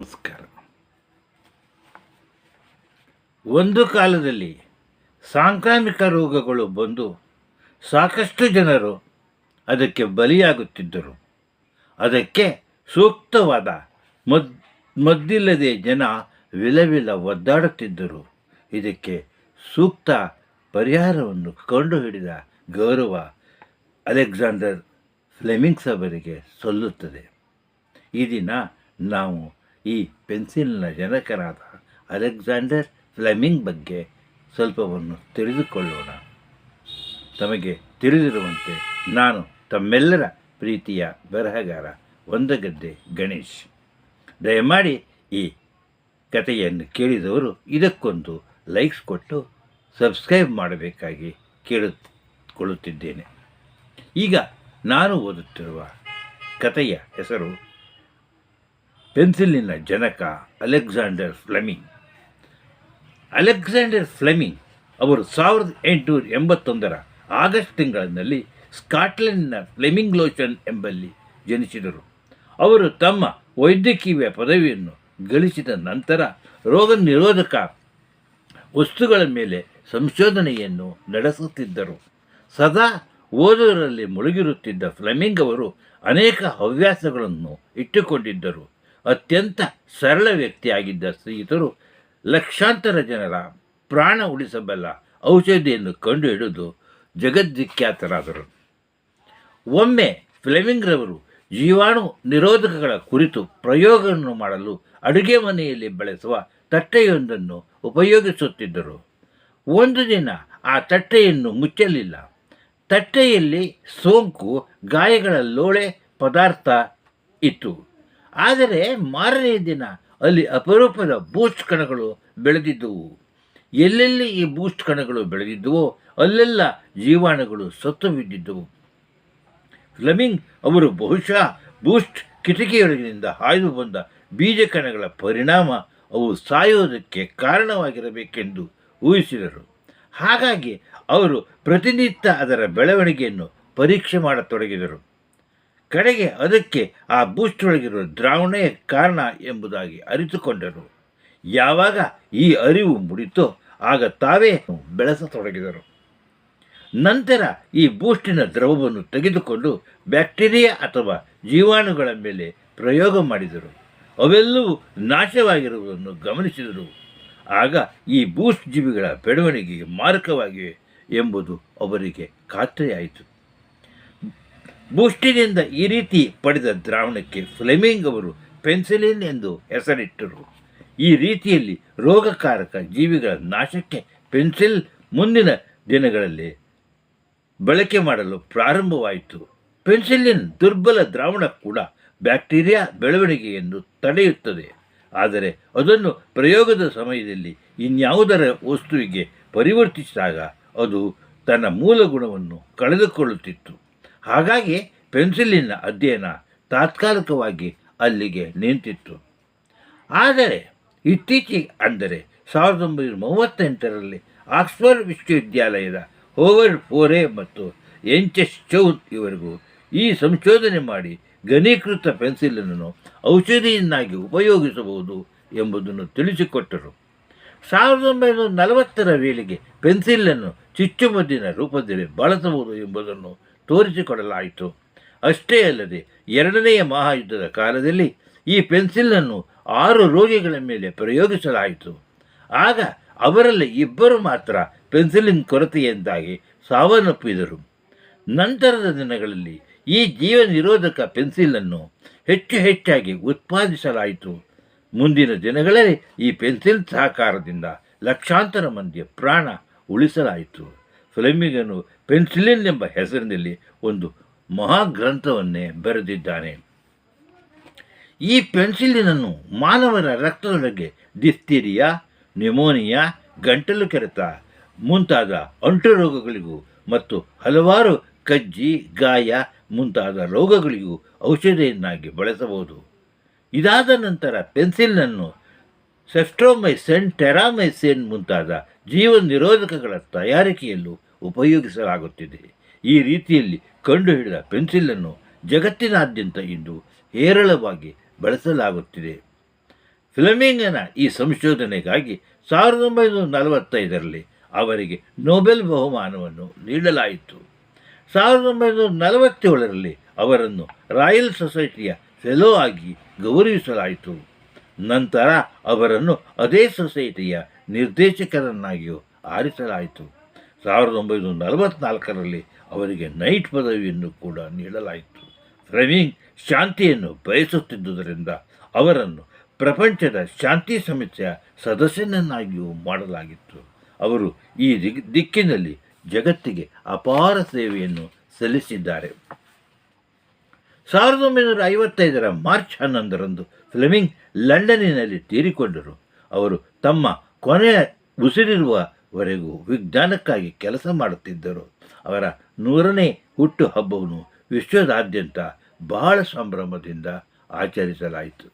ನಮಸ್ಕಾರ. ಒಂದು ಕಾಲದಲ್ಲಿ ಸಾಂಕ್ರಾಮಿಕ ರೋಗಗಳು ಬಂದು ಸಾಕಷ್ಟು ಜನರು ಅದಕ್ಕೆ ಬಲಿಯಾಗುತ್ತಿದ್ದರು. ಅದಕ್ಕೆ ಸೂಕ್ತವಾದ ಮದ್ದಿಲ್ಲದೆ ಜನ ವಿಲವಿಲ ಒದ್ದಾಡುತ್ತಿದ್ದರು. ಇದಕ್ಕೆ ಸೂಕ್ತ ಪರಿಹಾರವನ್ನು ಕಂಡುಹಿಡಿದ ಗೌರವ ಅಲೆಕ್ಸಾಂಡರ್ ಫ್ಲೆಮಿಂಗ್ಸ್ ಅವರಿಗೆ ಸಲ್ಲುತ್ತದೆ. ಈ ದಿನ ನಾವು ಈ ಪೆನ್ಸಿಲ್ನ ಜನಕರಾದ ಅಲೆಕ್ಸಾಂಡರ್ ಫ್ಲೆಮಿಂಗ್ ಬಗ್ಗೆ ಸ್ವಲ್ಪವನ್ನು ತಿಳಿದುಕೊಳ್ಳೋಣ. ತಮಗೆ ತಿಳಿದಿರುವಂತೆ ನಾನು ತಮ್ಮೆಲ್ಲರ ಪ್ರೀತಿಯ ಬರಹಗಾರ ಒಂದಗದ್ದೆ ಗಣೇಶ್. ದಯಮಾಡಿ ಈ ಕಥೆಯನ್ನು ಕೇಳಿದವರು ಇದಕ್ಕೊಂದು ಲೈಕ್ಸ್ ಕೊಟ್ಟು ಸಬ್ಸ್ಕ್ರೈಬ್ ಮಾಡಬೇಕಾಗಿ ಕೇಳಿಕೊಳ್ಳುತ್ತಿದ್ದೇನೆ. ಈಗ ನಾನು ಓದುತ್ತಿರುವ ಕಥೆಯ ಹೆಸರು ಪೆನ್ಸಿಲಿನ ಜನಕ ಅಲೆಕ್ಸಾಂಡರ್ ಫ್ಲೆಮಿಂಗ್. ಅಲೆಕ್ಸಾಂಡರ್ ಫ್ಲೆಮಿಂಗ್ ಅವರು 1881 ಆಗಸ್ಟ್ ತಿಂಗಳಿನಲ್ಲಿ ಸ್ಕಾಟ್ಲೆಂಡ್ನ ಫ್ಲೆಮಿಂಗ್ಲೋಷನ್ ಎಂಬಲ್ಲಿ ಜನಿಸಿದರು. ಅವರು ತಮ್ಮ ವೈದ್ಯಕೀಯ ಪದವಿಯನ್ನು ಗಳಿಸಿದ ನಂತರ ರೋಗ ನಿರೋಧಕ ವಸ್ತುಗಳ ಮೇಲೆ ಸಂಶೋಧನೆಯನ್ನು ನಡೆಸುತ್ತಿದ್ದರು. ಸದಾ ಓದುವರಲ್ಲಿ ಮುಳುಗಿರುತ್ತಿದ್ದ ಫ್ಲೆಮಿಂಗ್ ಅವರು ಅನೇಕ ಹವ್ಯಾಸಗಳನ್ನು ಇಟ್ಟುಕೊಂಡಿದ್ದರು. ಅತ್ಯಂತ ಸರಳ ವ್ಯಕ್ತಿಯಾಗಿದ್ದ ಶ್ರೀಯುತರು ಲಕ್ಷಾಂತರ ಜನರ ಪ್ರಾಣ ಉಳಿಸಬಲ್ಲ ಔಷಧಿಯನ್ನು ಕಂಡುಹಿಡಿದು ಜಗದ್ವಿಖ್ಯಾತರಾದರು. ಒಮ್ಮೆ ಫ್ಲೆಮಿಂಗ್ರವರು ಜೀವಾಣು ನಿರೋಧಕಗಳ ಕುರಿತು ಪ್ರಯೋಗವನ್ನು ಮಾಡಲು ಅಡುಗೆ ಮನೆಯಲ್ಲಿ ಬಳಸುವ ತಟ್ಟೆಯೊಂದನ್ನು ಉಪಯೋಗಿಸುತ್ತಿದ್ದರು. ಒಂದು ದಿನ ಆ ತಟ್ಟೆಯನ್ನು ಮುಚ್ಚಲಿಲ್ಲ. ತಟ್ಟೆಯಲ್ಲಿ ಸೋಂಕು ಗಾಯಗಳ ಲೋಳೆ ಪದಾರ್ಥ ಇತ್ತು. ಆದರೆ ಮಾರನೆಯ ದಿನ ಅಲ್ಲಿ ಅಪರೂಪದ ಬೂಸ್ಟ್ ಕಣಗಳು ಬೆಳೆದಿದ್ದವು. ಎಲ್ಲೆಲ್ಲಿ ಈ ಬೂಸ್ಟ್ ಕಣಗಳು ಬೆಳೆದಿದ್ದವೋ ಅಲ್ಲೆಲ್ಲ ಜೀವಾಣುಗಳು ಸತ್ತು ಬಿದ್ದಿದ್ದವು. ಫ್ಲೆಮಿಂಗ್ ಅವರು ಬಹುಶಃ ಬೂಸ್ಟ್ ಕಿಟಕಿಯೊಳಗಿನಿಂದ ಹಾಯ್ದು ಬಂದ ಬೀಜ ಕಣಗಳ ಪರಿಣಾಮ ಅವು ಸಾಯುವುದಕ್ಕೆ ಕಾರಣವಾಗಿರಬೇಕೆಂದು ಊಹಿಸಿದರು. ಹಾಗಾಗಿ ಅವರು ಪ್ರತಿನಿತ್ಯ ಅದರ ಬೆಳವಣಿಗೆಯನ್ನು ಪರೀಕ್ಷೆ ಮಾಡತೊಡಗಿದರು. ಕಡೆಗೆ ಅದಕ್ಕೆ ಆ ಬೂಸ್ಟ್ ಒಳಗಿರುವ ದ್ರಾವಣವೇ ಕಾರಣ ಎಂಬುದಾಗಿ ಅರಿತುಕೊಂಡರು. ಯಾವಾಗ ಈ ಅರಿವು ಮೂಡಿತೋ ಆಗ ತಾವೇ ಬೆಳೆಸತೊಡಗಿದರು. ನಂತರ ಈ ಬೂಸ್ಟಿನ ದ್ರವವನ್ನು ತೆಗೆದುಕೊಂಡು ಬ್ಯಾಕ್ಟೀರಿಯಾ ಅಥವಾ ಜೀವಾಣುಗಳ ಮೇಲೆ ಪ್ರಯೋಗ ಮಾಡಿದರು. ಅವೆಲ್ಲವೂ ನಾಶವಾಗಿರುವುದನ್ನು ಗಮನಿಸಿದರು. ಆಗ ಈ ಬೂಸ್ಟ್ ಜೀವಿಗಳ ಬೆಳವಣಿಗೆಗೆ ಮಾರಕವಾಗಿವೆ ಎಂಬುದು ಅವರಿಗೆ ಖಾತ್ರಿಯಾಯಿತು. ಬೂಸ್ಟಿನಿಂದ ಈ ರೀತಿ ಪಡೆದ ದ್ರಾವಣಕ್ಕೆ ಫ್ಲೆಮಿಂಗ್ ಅವರು ಪೆನ್ಸಿಲಿನ್ ಎಂದು ಹೆಸರಿಟ್ಟರು. ಈ ರೀತಿಯಲ್ಲಿ ರೋಗಕಾರಕ ಜೀವಿಗಳ ನಾಶಕ್ಕೆ ಪೆನ್ಸಿಲ್ ಮುಂದಿನ ದಿನಗಳಲ್ಲಿ ಬಳಕೆ ಮಾಡಲು ಪ್ರಾರಂಭವಾಯಿತು. ಪೆನ್ಸಿಲಿನ್ ದುರ್ಬಲ ದ್ರಾವಣ ಕೂಡ ಬ್ಯಾಕ್ಟೀರಿಯಾ ಬೆಳವಣಿಗೆಯನ್ನು ತಡೆಯುತ್ತದೆ. ಆದರೆ ಅದನ್ನು ಪ್ರಯೋಗದ ಸಮಯದಲ್ಲಿ ಇನ್ಯಾವುದರ ವಸ್ತುವಿಗೆ ಪರಿವರ್ತಿಸಿದಾಗ ಅದು ತನ್ನ ಮೂಲ ಗುಣವನ್ನು ಕಳೆದುಕೊಳ್ಳುತ್ತಿತ್ತು. ಹಾಗಾಗಿ ಪೆನ್ಸಿಲಿನ ಅಧ್ಯಯನ ತಾತ್ಕಾಲಿಕವಾಗಿ ಅಲ್ಲಿಗೆ ನಿಂತಿತ್ತು. ಆದರೆ ಇತ್ತೀಚೆಗೆ ಅಂದರೆ 1938ರಲ್ಲಿ ಆಕ್ಸ್ಫರ್ಡ್ ವಿಶ್ವವಿದ್ಯಾಲಯದ ಹೋವರ್ಡ್ ಫೋರೆ ಮತ್ತು ಎನ್ಚೆಸ್ ಚೌನ್ ಇವರಿಗೂ ಈ ಸಂಶೋಧನೆ ಮಾಡಿ ಘನೀಕೃತ ಪೆನ್ಸಿಲನ್ನು ಔಷಧಿಯನ್ನಾಗಿ ಉಪಯೋಗಿಸಬಹುದು ಎಂಬುದನ್ನು ತಿಳಿಸಿಕೊಟ್ಟರು. 1940ರ ವೇಳೆಗೆ ಪೆನ್ಸಿಲನ್ನು ಚುಚ್ಚುಮದ್ದಿನ ರೂಪದಲ್ಲಿ ಬಳಸಬಹುದು ಎಂಬುದನ್ನು ತೋರಿಸಿಕೊಡಲಾಯಿತು. ಅಷ್ಟೇ ಅಲ್ಲದೆ 2ನೇ ಮಹಾಯುದ್ಧದ ಕಾಲದಲ್ಲಿ ಈ ಪೆನ್ಸಿಲನ್ನು 6 ರೋಗಿಗಳ ಮೇಲೆ ಪ್ರಯೋಗಿಸಲಾಯಿತು. ಆಗ ಅವರಲ್ಲಿ 2 ಮಾತ್ರ ಪೆನ್ಸಿಲಿನ್ ಕೊರತೆಯಿಂದಾಗಿ ಸಾವನ್ನಪ್ಪಿದರು. ನಂತರದ ದಿನಗಳಲ್ಲಿ ಈ ಜೀವ ನಿರೋಧಕ ಪೆನ್ಸಿಲನ್ನು ಹೆಚ್ಚಾಗಿ ಉತ್ಪಾದಿಸಲಾಯಿತು. ಮುಂದಿನ ದಿನಗಳಲ್ಲಿ ಈ ಪೆನ್ಸಿಲ್ ಸಹಕಾರದಿಂದ ಲಕ್ಷಾಂತರ ಮಂದಿಯ ಪ್ರಾಣ ಉಳಿಸಲಾಯಿತು. ಫ್ಲೆಮಿಂಗನು ಪೆನ್ಸಿಲಿನ್ ಎಂಬ ಹೆಸರಿನಲ್ಲಿ ಒಂದು ಮಹಾಗ್ರಂಥವನ್ನೇ ಬರೆದಿದ್ದಾನೆ. ಈ ಪೆನ್ಸಿಲಿನನ್ನು ಮಾನವರ ರಕ್ತದೊಳಗೆ ಡಿಫ್ತೀರಿಯಾ, ನ್ಯೂಮೋನಿಯಾ, ಗಂಟಲು ಕೆರೆತ ಮುಂತಾದ ಅಂಟು ರೋಗಗಳಿಗೂ ಮತ್ತು ಹಲವಾರು ಕಜ್ಜಿ, ಗಾಯ ಮುಂತಾದ ರೋಗಗಳಿಗೂ ಔಷಧಿಯನ್ನಾಗಿ ಬಳಸಬಹುದು. ಇದಾದ ನಂತರ ಪೆನ್ಸಿಲನ್ನು ಸೆಫ್ಟ್ರೋಮೈಸಿನ್, ಟೆರಾಮೈಸಿನ್ ಮುಂತಾದ ಜೀವ ನಿರೋಧಕಗಳ ತಯಾರಿಕೆಯಲ್ಲೂ ಉಪಯೋಗಿಸಲಾಗುತ್ತಿದೆ. ಈ ರೀತಿಯಲ್ಲಿ ಕಂಡುಹಿಡಿದ ಪೆನ್ಸಿಲನ್ನು ಜಗತ್ತಿನಾದ್ಯಂತ ಇಂದು ಹೇರಳವಾಗಿ ಬಳಸಲಾಗುತ್ತಿದೆ. ಫ್ಲೆಮಿಂಗನ ಈ ಸಂಶೋಧನೆಗಾಗಿ 1945ರಲ್ಲಿ ಅವರಿಗೆ ನೊಬೆಲ್ ಬಹುಮಾನವನ್ನು ನೀಡಲಾಯಿತು. 1947ರಲ್ಲಿ ಅವರನ್ನು ರಾಯಲ್ ಸೊಸೈಟಿಯ ಫೆಲೋ ಆಗಿ ಗೌರವಿಸಲಾಯಿತು. ನಂತರ ಅವರನ್ನು ಅದೇ ಸೊಸೈಟಿಯ ನಿರ್ದೇಶಕರನ್ನಾಗಿಯೂ ಆರಿಸಲಾಯಿತು. 1944ರಲ್ಲಿ ಅವರಿಗೆ ನೈಟ್ ಪದವಿಯನ್ನು ಕೂಡ ನೀಡಲಾಯಿತು. ಫ್ಲೆಮಿಂಗ್ ಶಾಂತಿಯನ್ನು ಬಯಸುತ್ತಿದ್ದುದರಿಂದ ಅವರನ್ನು ಪ್ರಪಂಚದ ಶಾಂತಿ ಸಮಿತಿಯ ಸದಸ್ಯನನ್ನಾಗಿಯೂ ಮಾಡಲಾಗಿತ್ತು. ಅವರು ಈ ದಿಕ್ಕಿನಲ್ಲಿ ಜಗತ್ತಿಗೆ ಅಪಾರ ಸೇವೆಯನ್ನು ಸಲ್ಲಿಸಿದ್ದಾರೆ. 1955ರ ಮಾರ್ಚ್ 11ರಂದು ಫ್ಲೆಮಿಂಗ್ ಲಂಡನ್ನಿನಲ್ಲಿ ತೀರಿಕೊಂಡರು. ಅವರು ತಮ್ಮ ಕೊನೆಯ ಉಸಿರಿರುವವರೆಗೂ ವಿಜ್ಞಾನಕ್ಕಾಗಿ ಕೆಲಸ ಮಾಡುತ್ತಿದ್ದರು. ಅವರ 100ನೇ ಹುಟ್ಟುಹಬ್ಬವನ್ನು ವಿಶ್ವದಾದ್ಯಂತ ಬಹಳ ಸಂಭ್ರಮದಿಂದ ಆಚರಿಸಲಾಯಿತು.